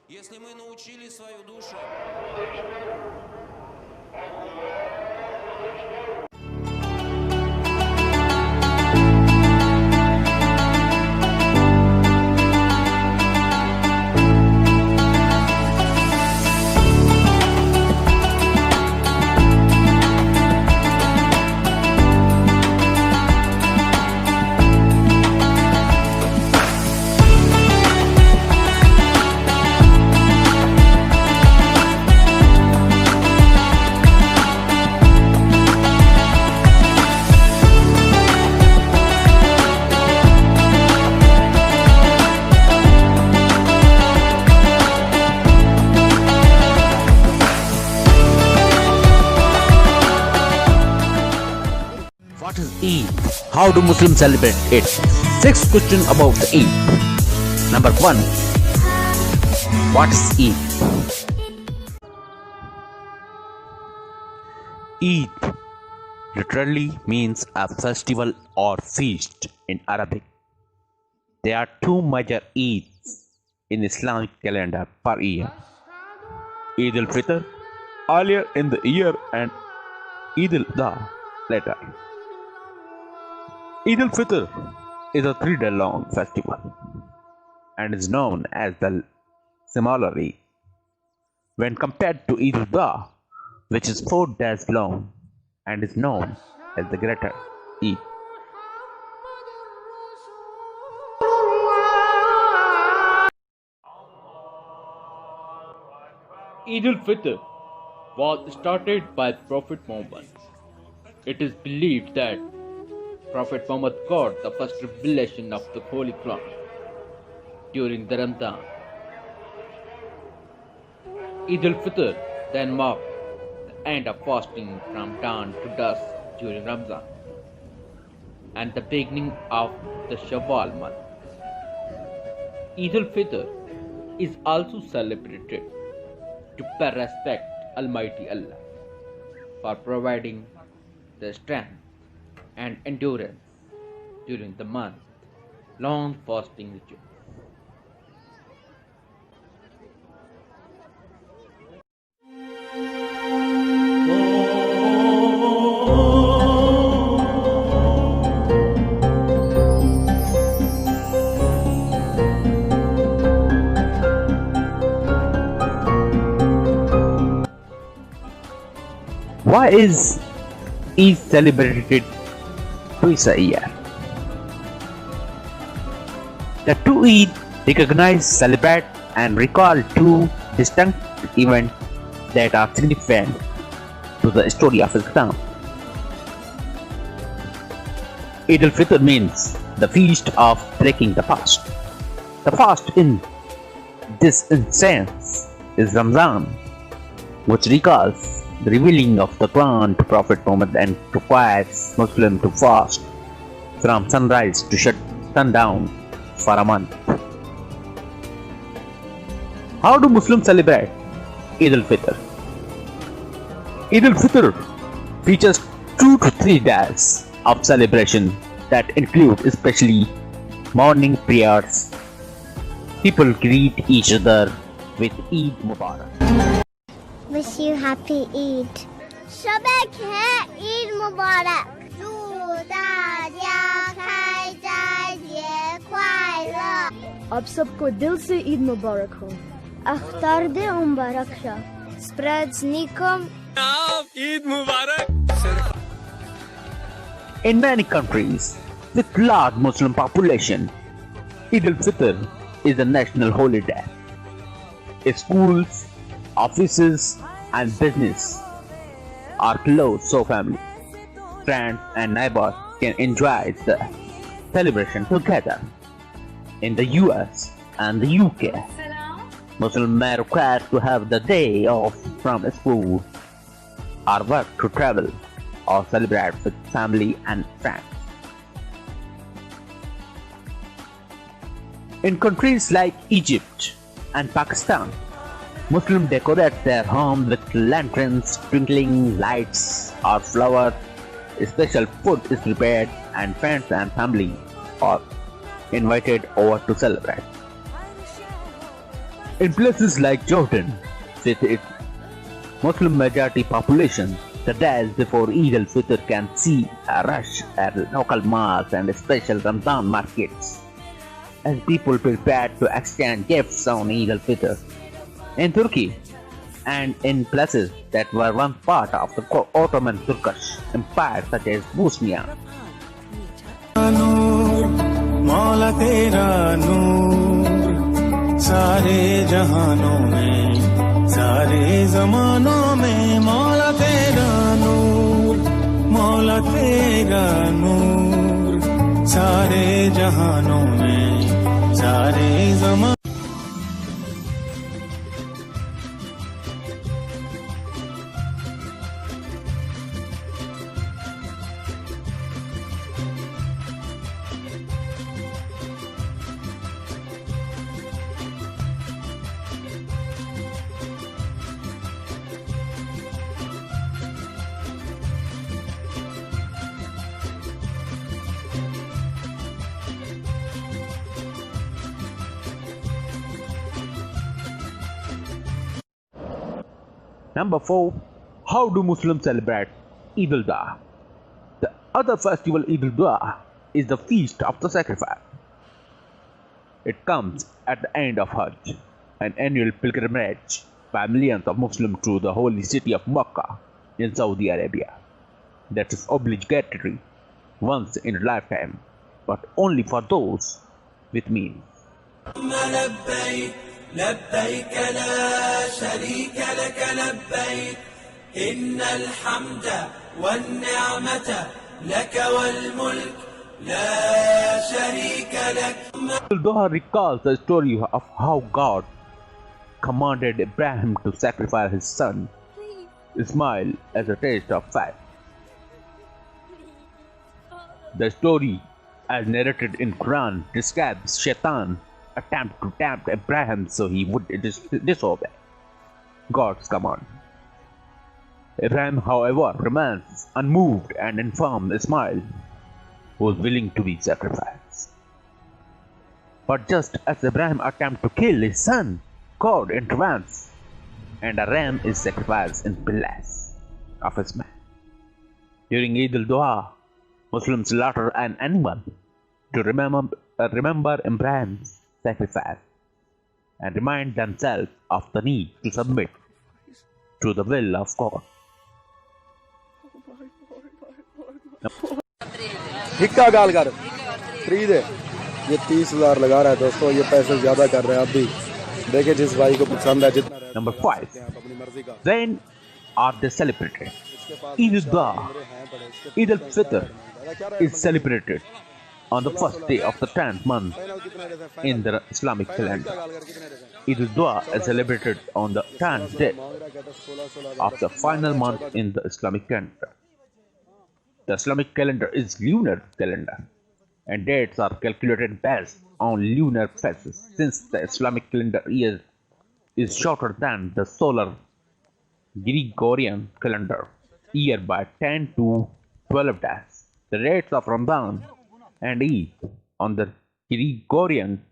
Если мы научили свою душу... What is Eid? How do Muslims celebrate it? 6 questions about the Eid. Number 1. What is Eid? Eid literally means a festival or feast in Arabic. There are 2 major Eids in Islamic calendar per year. Eid al-Fitr earlier in the year and Eid al-Adha later. Eid al-Fitr is a 3-day long festival and is known as the smaller Eid when compared to Eid al-Adha, which is 4 days long and is known as the greater Eid. Eid al-Fitr was started by Prophet Muhammad. It is believed that Prophet Muhammad got the first revelation of the Holy Quran during the Ramadan. Eid al-Fitr then marked the end of fasting from dawn to dusk during Ramadan and the beginning of the Shawwal month. Eid al-Fitr is also celebrated to pay respect Almighty Allah for providing the strength and endurance during the month long fasting ritual. Why is Eid celebrated twice a year? The 2 Eid recognize, celebrate and recall 2 distinct events that are significant to the story of Islam. Eid al-Fitr means the feast of breaking the fast. The fast in this instance is Ramadan, which recalls the revealing of the Quran to Prophet Muhammad and requires Muslims to fast from sunrise to sundown for a month. How do Muslims celebrate Eid al-Fitr? Eid al-Fitr features 2 to 3 days of celebration that include especially morning prayers. People greet each other with Eid Mubarak. Wish you happy Eid. Shabak hai Eid Mubarak. 祝大家开斋节快乐 आप सबको दिल से ईद मुबारक हो. अख्तार दे मुबारक शा. Sprazdnikom. Eid Mubarak! In many countries with large Muslim population, Eid al-Fitr is a national holiday. Schools, offices and business are closed so family, friends and neighbors can enjoy the celebration together. In the US and the UK, Muslims may require to have the day off from school or work to travel or celebrate with family and friends. In countries like Egypt and Pakistan, Muslims decorate their homes with lanterns, twinkling lights or flowers. Special food is prepared and friends and family are invited over to celebrate. In places like Jordan, with its Muslim majority population, the days before Eid al-Fitr can see a rush at local mosques and special Ramadan markets as people prepare to exchange gifts on Eid al-Fitr. In Turkey and in places that were once part of the Ottoman Turkish Empire such as Bosnia, मौला तेरा नूर सारे जहानों में सारे जमानों में मौला तेरा नूर सारे जहानों में सारे जमानों Number 4. How do Muslims celebrate Eid al-Adha? The other festival Eid al-Adha is the feast of the sacrifice. It comes at the end of Hajj, an annual pilgrimage by millions of Muslims to the holy city of Mecca in Saudi Arabia. That is obligatory once in a lifetime, but only for those with means. لبيك لا شريك لك لبيك إن الحمد والنعمة لك والملك لا شريك لك. Al-Adha recalls the story of how God commanded Abraham to sacrifice his son Ismail as a taste of faith. The story, as narrated in Quran, describes Shaitan attempt to tempt Abraham so he would disobey God's command. Abraham, however, remains unmoved and informs Ismail, who is willing to be sacrificed. But just as Abraham attempts to kill his son, God intervenes, and a ram is sacrificed in place of Ismail. During Eid al-Adha, Muslims slaughter an animal to remember Abraham's sacrifice and remind themselves of the need to submit to the will of God. हिक्का गाल कर free दे ये 30,000 लगा रहा है दोस्तों ये पैसे ज्यादा कर रहे हैं आप भी देखिए जिस भाई को पसंद है जितना Number 5. When are they celebrated? Eid al-Adha, Eid al-Fitr is celebrated on the first day of the 10th month in the Islamic calendar. Eid al-Adha is celebrated on the 10th day of the final month in the Islamic calendar. The Islamic calendar is lunar calendar, and dates are calculated based on lunar phases. Since the Islamic calendar year is shorter than the solar Gregorian calendar year by 10 to 12 days, the dates of Ramadan and Eid on the Gregorian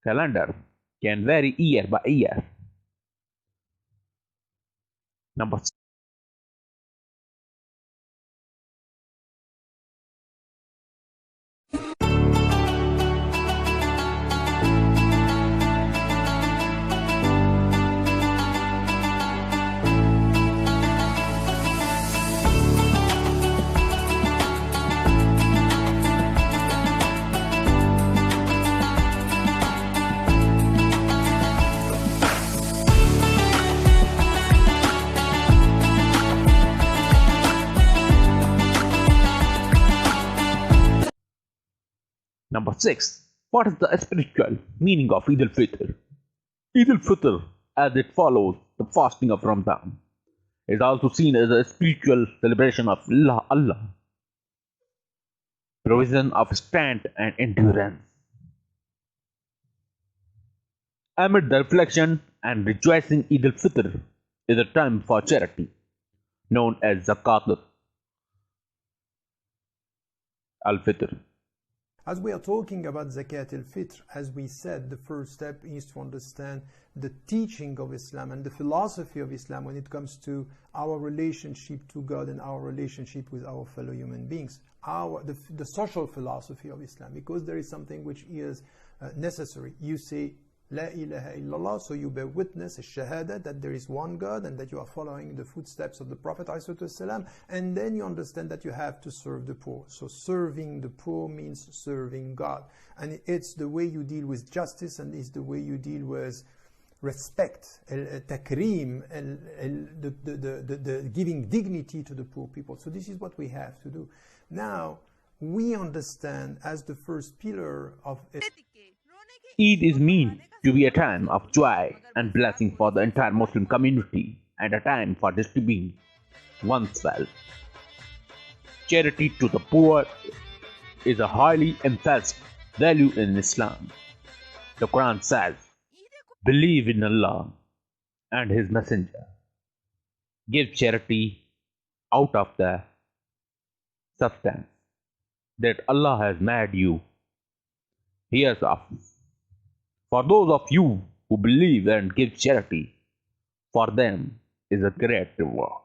calendar can vary year by year. Number 6. Number 6. What is the spiritual meaning of Eid al-Fitr? Eid al-Fitr, as it follows the fasting of Ramadan, is also seen as a spiritual celebration of Allah, provision of strength and endurance. Amid the reflection and rejoicing, Eid al-Fitr is a time for charity, known as Zakat al-Fitr. As we are talking about Zakat al-Fitr, as we said, the first step is to understand the teaching of Islam and the philosophy of Islam when it comes to our relationship to God and our relationship with our fellow human beings, the social philosophy of Islam, because there is something which is necessary. You say, La ilaha illallah, so you bear witness, a shahada, that there is one God and that you are following the footsteps of the Prophet ﷺ, and then you understand that you have to serve the poor. So serving the poor means serving God. And it's the way you deal with justice, and it's the way you deal with respect, takreem, the giving dignity to the poor people. So this is what we have to do. Now, we understand as the first pillar of Eid is meant to be a time of joy and blessing for the entire Muslim community and a time for distributing one's wealth. Charity to the poor is a highly emphasized value in Islam. The Quran says, "Believe in Allah and His Messenger. Give charity out of the substance that Allah has made you. Here's of for those of you who believe and give charity, for them is a great reward."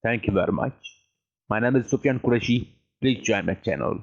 Thank you very much. My name is Sufyan Qureshi. Please join my channel.